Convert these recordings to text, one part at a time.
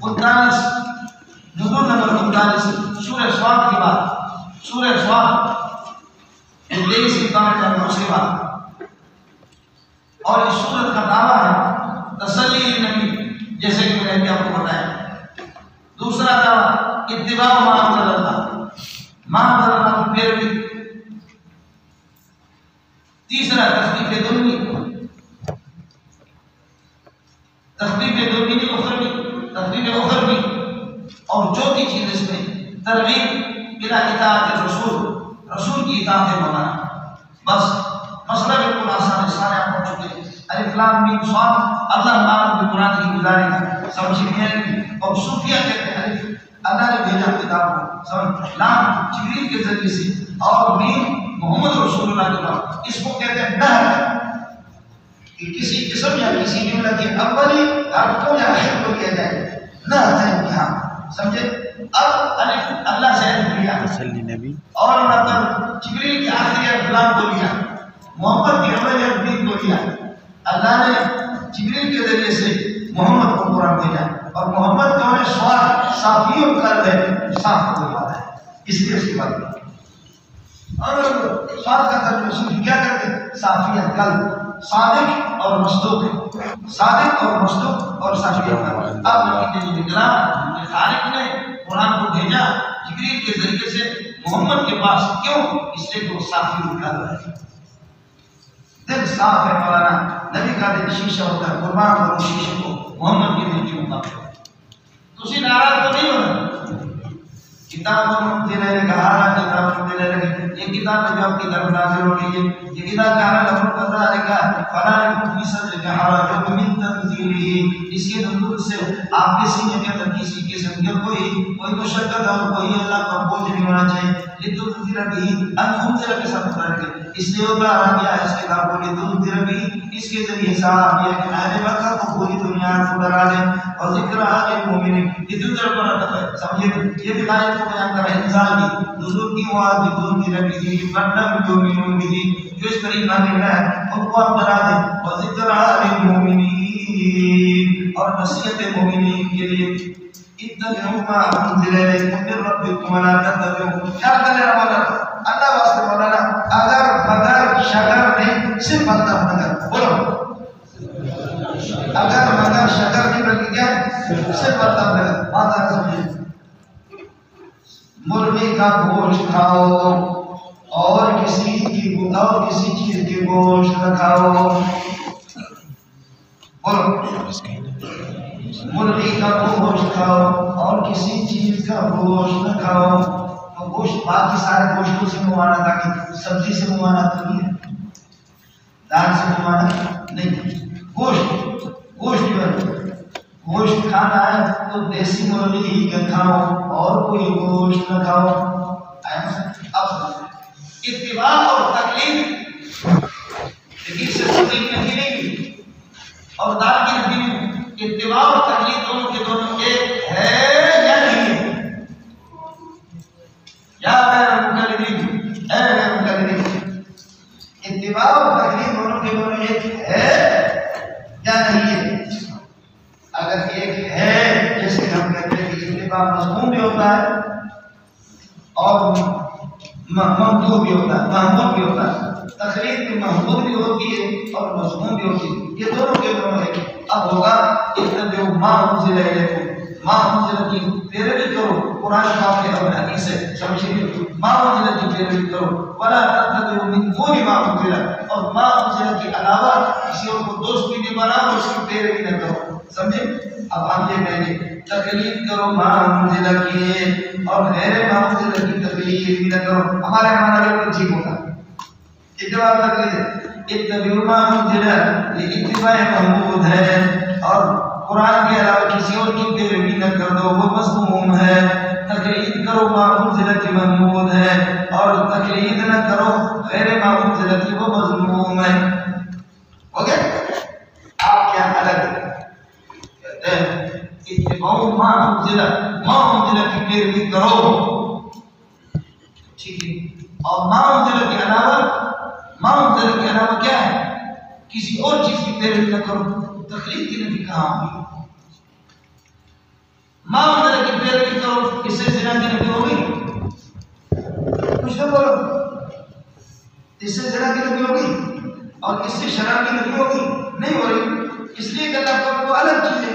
39 نزول نمبر 39 سورہ صاد کے بعد، سورہ صاد 23 کے بعد، اور اس سورت کا دعویٰ ہے تسلی نبی، جیسے کہ میں نے آپ کو بتایا۔ دوسرا دعویٰ اتباع ما انزل اللہ، ما انزل اللہ کی پیروی۔ تیسرا تخفیف دنوی، تخفیف دنوی نہیں اخروی، تخفیف اخروی۔ اور چوتھی چیز اس میں ترغیب الی اطاعت الرسول، رسول کی اطاعت بنانا۔ بس مسئلہ بالکل آسان ہے، سارے آپ پڑھ چکے ہیں۔ الف لام میم صاد، اللہ تعالیٰ کی قرآن کی گزارش سمجھیے نہیں، اور صوفیہ کہتے ہیں الف اللہ نے بھیجا کتاب کو، سمجھ، لام جبریل کے ذریعے سے، اور میم محمد رسول اللہ کے بعد، اس کو کہتے ہیں نہر، کہ کسی قسم یا کسی جملہ کے اولی حرف کو یا آخر کو کیا جائے، نہر ہے یہاں، سمجھے۔ اب الف اللہ سے الف لیا تسلی نبی، اور مطلب جبریل کے آخری الف لام کو لیا، محمد کے اولی الف میم کو لیا۔ اللہ نے جبریل کے ذریعے سے محمد کو قرآن بھیجا، اور محمد کا انہیں سوال صافی القلب ہے، صاف ہو جاتا ہے، اس لیے اس کی بات ہے۔ اور سوال کا ترجمہ صوفی کیا کرتے ہیں؟ صافی القلب، صادق اور مصدوق، صادق اور مصدوق اور صافی القلب۔ اب نتیجے نکلا کہ خالق نے قرآن کو بھیجا جبریل کے ذریعے سے محمد کے پاس، کیوں؟ اس لیے کہ وہ صافی القلب ہے، دل صاف ہے۔ مولانا نبی کا دل شیشہ ہوتا ہے، قربان اور شیشے کو محمد کے دل کے مطابق۔ تو اسی ناراض تو نہیں ہونا۔ کتاب دلے کہا کتاب دلے یہ کتاب جو آپ کی طرف نازل ہو رہی ہے، یہ کتاب کہا لفظ پتہ لکھا فلا یکن فی صدرک حرج من تنزیلہ، اس کے نزول سے آپ کے سینے کے اندر کسی قسم کا کوئی مشقت اور کوئی اللہ کا بوجھ نہیں ہونا چاہیے۔ لتنذر به انذر کے ساتھ کرے، اس لیے اتارا گیا اس کتاب کو لتنذر به، اس کے ذریعے سے آپ یہ کہ اہل مکہ کو پوری دنیا کو ڈرا دیں، اور ذکر للمؤمنین، لتنذر پر عطف، سمجھے یہ بھی آیت کو بیان کر رہا ہے انزال کی نزول کی مواد لتنذر به من یؤمن به، جو اس پر ایمان لایا ہے ان کو آپ ڈرا دیں، اور ذکر للمؤمنین، اور نصیحت مومنین کے لیے۔ اتبعوا ما انزل الیکم من ربکم ولا تتبعوا، کیا کرے مولانا اللہ واسطے، مولانا اگر مگر شگر نہیں، صرف مطلب مگر، بولو اگر مگر شگر نہیں بلکہ کیا ہے؟ صرف مطلب مگر۔ بات آ سمجھے، مرغی کا گوشت کھاؤ اور کسی چیز کی گوشت نہ کھاؤ، بولو مرغی کا گوشت کھاؤ اور کسی چیز کا گوشت نہ کھاؤ۔ تو گوشت باقی سارے گوشتوں سے موانا تھا، کہ سبزی سے موانا تو نہیں ہے، دال سے موانا نہیں، گوشت جو ہے، گوشت کھانا ہے تو دیسی مرغی ہی کا کھاؤ اور کوئی گوشت نہ کھاؤ۔ اب اتباع اور تقلید، لیکن سے تقلید نہیں نہیں اور دال کی نفی نہیں، اتباع اور تقلید دونوں کے دونوں ایک ہے یا نہیں ہے؟ یا غیر مقلدین، اے غیر مقلدین، اتباع اور تقلید دونوں کے دونوں ایک ہے یا نہیں ہے؟ اگر ایک ہے، جیسے ہم کہتے ہیں کہ اتباع مضمون بھی ہوتا ہے اور ممدوح بھی ہوتا ہے، محمود بھی ہوتا ہے، تقلید بھی محمود بھی ہوتی ہے اور مضمون بھی ہوتی ہے، یہ دونوں کے دونوں ہے۔ اب ہوگا اتبعوا ما انزل الیکم، ما انزل کی پیروی کرو، قرآن پاک کے اور حدیث سے سمجھیے، ما انزل کی پیروی کرو، ولا تتبعوا من دون ما انزل، اور ما انزل کے علاوہ کسی اور کو دوست بھی نہیں بناؤ اور اس کی پیروی نہ کرو، سمجھے۔ اب ہم یہ کہیں گے تقلید کرو ما انزل کی، اور غیر ما انزل کی تقلید بھی نہ کرو، ہمارے معنی بالکل ٹھیک ہوگا۔ اتباع تقلید، اتبعوا ما انزل، یہ اتباع محمود ہے، اور قرآن کے علاوہ کسی اور کی پیروی نہ کر دو، وہ مذموم ہے۔ تقلید کرو ما انزل کی محمود ہے، اور تقلید نہ کرو غیر ما انزل کی، وہ مذموم ہے۔ ہو گیا؟ آپ کیا الگ کہتے ہیں اتبعوا ما انزل کی پیروی کرو، ٹھیک ہے، اور ما انزل کے علاوہ کیا ہے؟ کسی اور چیز کی پیروی نہ کرو، تقلید کی نبی کہاں ہوئی؟ بولو اس سے زنا کی نفی ہوگی؟ کچھ تو بولو، اس سے زنا کی نفی ہوگی اور اس سے شراب کی نفی ہوگی؟ نہیں ہو رہی، اس لیے کہ اللہ پاک کو الگ چیز ہے۔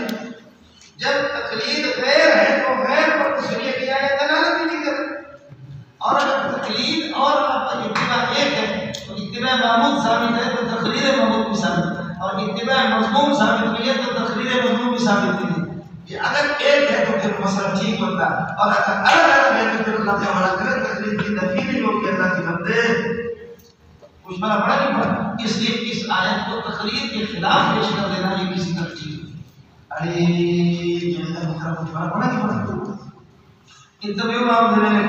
جب تقلید غیر ہے تو غیر پر تشریح کیا ہے، دلالت بھی نہیں کرے، اور اگر تقلید اور اتباع ایک ہے تو اتباع معمول ثابت ہے تو تقلید معمول بھی ثابت ہے، اور اتباع مضمون ثابت ہوئی ہے تو تقلید مضمون بھی ثابت ہوئی ہے۔ یہ اگر ایک ہے تو پھر مسئلہ ٹھیک ہوتا ہے، اور اگر الگ الگ ہے تو پھر اللہ تعالیٰ کرے تقلید کی نفی نہیں ہوگی اللہ کی بندے۔ کچھ بڑا بڑا نہیں پڑا، اس لیے اس آیت کو تقلید کے خلاف پیش کر دینا یہ کسی ترجیح ارے کچھ بڑا بڑا نہیں پڑا۔ انتبیو معاملے میں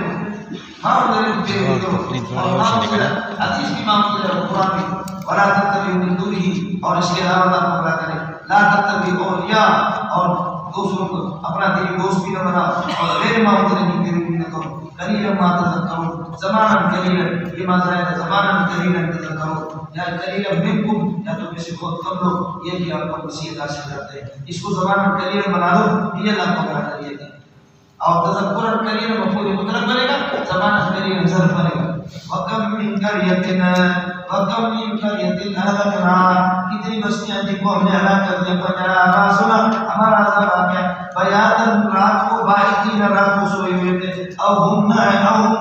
حدیث بھی معاملے میں قرآن بھی ولا تتبعوا من دونه، اور اس کے علاوہ آپ اللہ کرے لا تتبعوا اولیاء، اور دوسروں کو اپنا دلی دوست بھی نہ بنا، اور غیر معاملے بھی نہ کرو، قلیلا ما تذکرون، زمانا قلیلا، یہ ماضی ہے زمانا قلیلا تذکرون، یا قلیلا منکم، یا تو کسی بہت کم لوگ، یہ بھی آپ کو نصیحت حاصل کرتے ہیں، اس کو زمانا قلیلا بنا دو، یہ اللہ کو بنا کر یہ اور تذکر قلیلا مفعول مطلق بنے گا، زمانہ قلیلا ظرف بنے گا۔ وَكَمْ مِنْ قَرْيَةٍ أَهْلَكْنَاهَا، کتنی بستیاں جن کو ہم نے ہلاک کر دیا، فَجَاءَ بَأْسُنَا، ہمارا عذاب آ گیا، بَيَاتًا، رات کو بائتین، رات کو سوئے ہوئے تھے، أَوْ هُمْ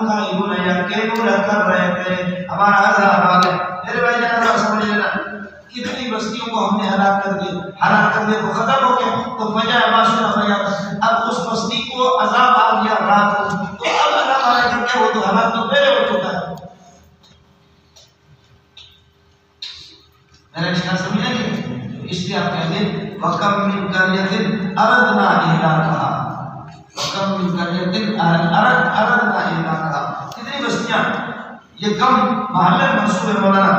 قَائِلُونَ، یا قیلولہ کر رہے تھے، ہمارا عذاب آ گیا۔ میرے بھائی جان ذرا سمجھ لینا، کتنی بستیوں کو ہم نے ہلاک کر دیا تو ختم ہو گیا، تو فجاء بأسنا بياتا، اب اس بستی کو عذاب آ گیا رات کو، تو اب عذاب آئے گا کہ وہ تو ہلاک تو پہلے ہو چکا ہے۔ میرا اشارہ سمجھا نہیں؟ اس لیے آپ کہتے ہیں وَكَمْ مِنْ قَرْيَةٍ أَرَدْنَا إِهْلَاكَهَا، وَكَمْ مِنْ قَرْيَةٍ أَرَدْنَا إِهْلَاكَهَا، کتنی بستیاں، یہ کم محل منصوب ہے مولانا،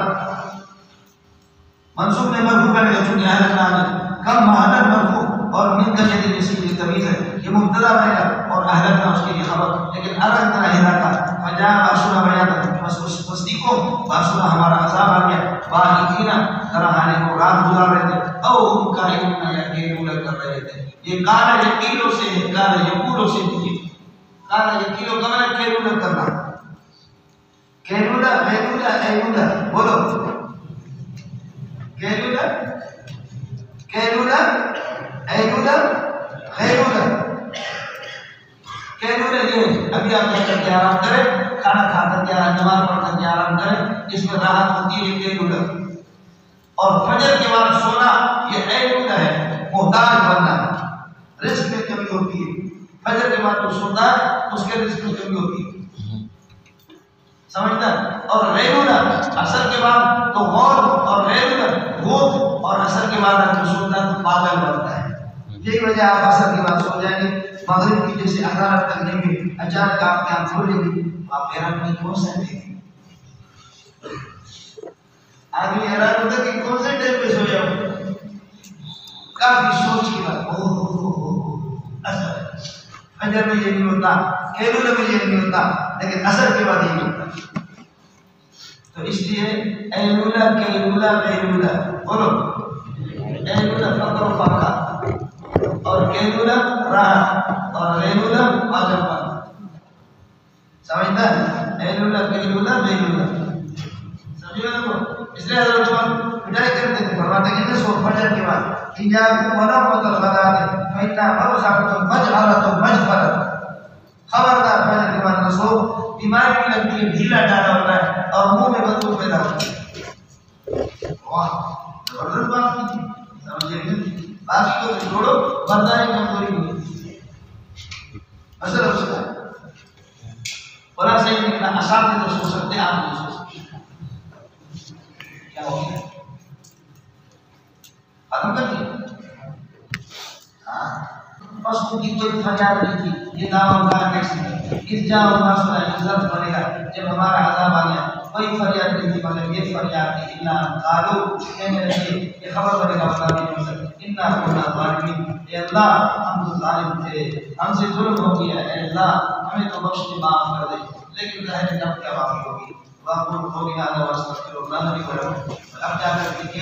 منصوب میں مرفوع کرنے کا چونکہ اہلکنا میں کم محل مرفوع، اور من قریۃ جیسی یہ تمیز ہے، یہ مبتدا بنے گا اور اہلکنا اس کے لیے خبر، لیکن ارادنا اہلاکا، فجاء بأسنا بياتا، بس اس بستی کو بأسنا ہمارا عذاب آ گیا، باہتینا، ترہانے کو رات گزار رہے تھے، او ہم قائلون، یا قیلولہ کر رہے تھے، یہ قال یقیلوں سے ہے، قال یقولوں سے نہیں، قال یقیلوں کا معنی قیلولہ کرنا، قیلولہ قیلولہ ایلولہ بولو، قیلولہ قیلولہ ایلولہ غیرولہ، قیلولہ یہ ابھی آپ کیا کرتے آرام کریں، کھانا کھا کر کے آرام، نماز پڑھ کر کے آرام کریں، اس میں راحت ہوتی ہے قیلولہ، اور فجر کے بعد سونا یہ ایلولہ ہے، محتاج بننا، رزق میں کمی ہوتی ہے، فجر کے بعد جو سوتا ہے اس کے رزق میں کمی ہوتی ہے، سمجھتا ہے؟ اور غیرولہ اثر کے بعد تو غور، اور غیرولہ غوط، اور اثر کے بعد جو سوتا ہے تو پاگل بنتا ہے۔ یہی وجہ آپ اثر کے بعد سو جائیں گے، مغرب کی جیسے حرارت تک لیں گے، اچانک آپ کی آنکھ کھولیں گے، آپ حیران نہیں کون سا دیں گے، آدمی حیران ہوتا ہے کہ کون سے ٹائم پہ سو جاؤں، کافی سوچ کے بعد اثر، فجر میں یہ نہیں ہوتا، قیلولہ میں یہ نہیں ہوتا، لیکن اثر کے بعد یہ نہیں ہوتا، تو اس لیے ایلولہ قیلولہ غیرولہ بولو، ایلولہ فقر و فاقہ، اور قیلولہ راحت، اور غیرولہ پاگل پن، سمجھتا ہے؟ ایلولہ قیلولہ غیرولہ، سمجھے نا؟ اس لیے حضرت عمر پٹائی کرتے تھے، فرماتے ہیں کہ سو فجر کے بعد ایجاب ونومۃ الغداۃ فإنها مرخبۃ مجعلۃ مجفرۃ، خبردار فجر کے بعد نہ سو، بیماری بھی لگتی ہے، ڈھیلا ڈالا ہوتا ہے اور منہ میں بدبو پیدا ہوتی ہے۔ واہ زبردست بات کی، سمجھے؟ باقی کو چھوڑو، برداشت کمزوری ہوئی اصل اس کا بڑا صحیح نکلا، آسان نہیں تو سو سکتے، آپ نہیں سو سکتے، کیا ہو گیا؟ ختم کر دیا؟ بس ان کی کوئی فریاد نہیں تھی، یہ دعویٰ کا ٹیکس نہیں، اس جاؤ ناسرہ عزت بنے گا، جب ہمارا عذاب آ گیا کوئی فریاد نہیں تھی، مگر یہ فریاد تھی اِنَّا قَالُوا، کہنے لگے، یہ خبر بنے گا بتا نہیں، اِنَّا كُنَّا ظَالِمِينَ، اے اللہ ہم تو ظالم تھے، ہم سے ظلم ہو گیا، اے اللہ ہمیں تو بخش دے، معاف کر دے، لیکن ظاہر ہے اب کیا معافی ہوگی، وَأَقُولُ قَوْلِي هَٰذَا وَأَسْتَغْفِرُ اللَّهَ لِي وَلَكُمْ، اب جا کر کے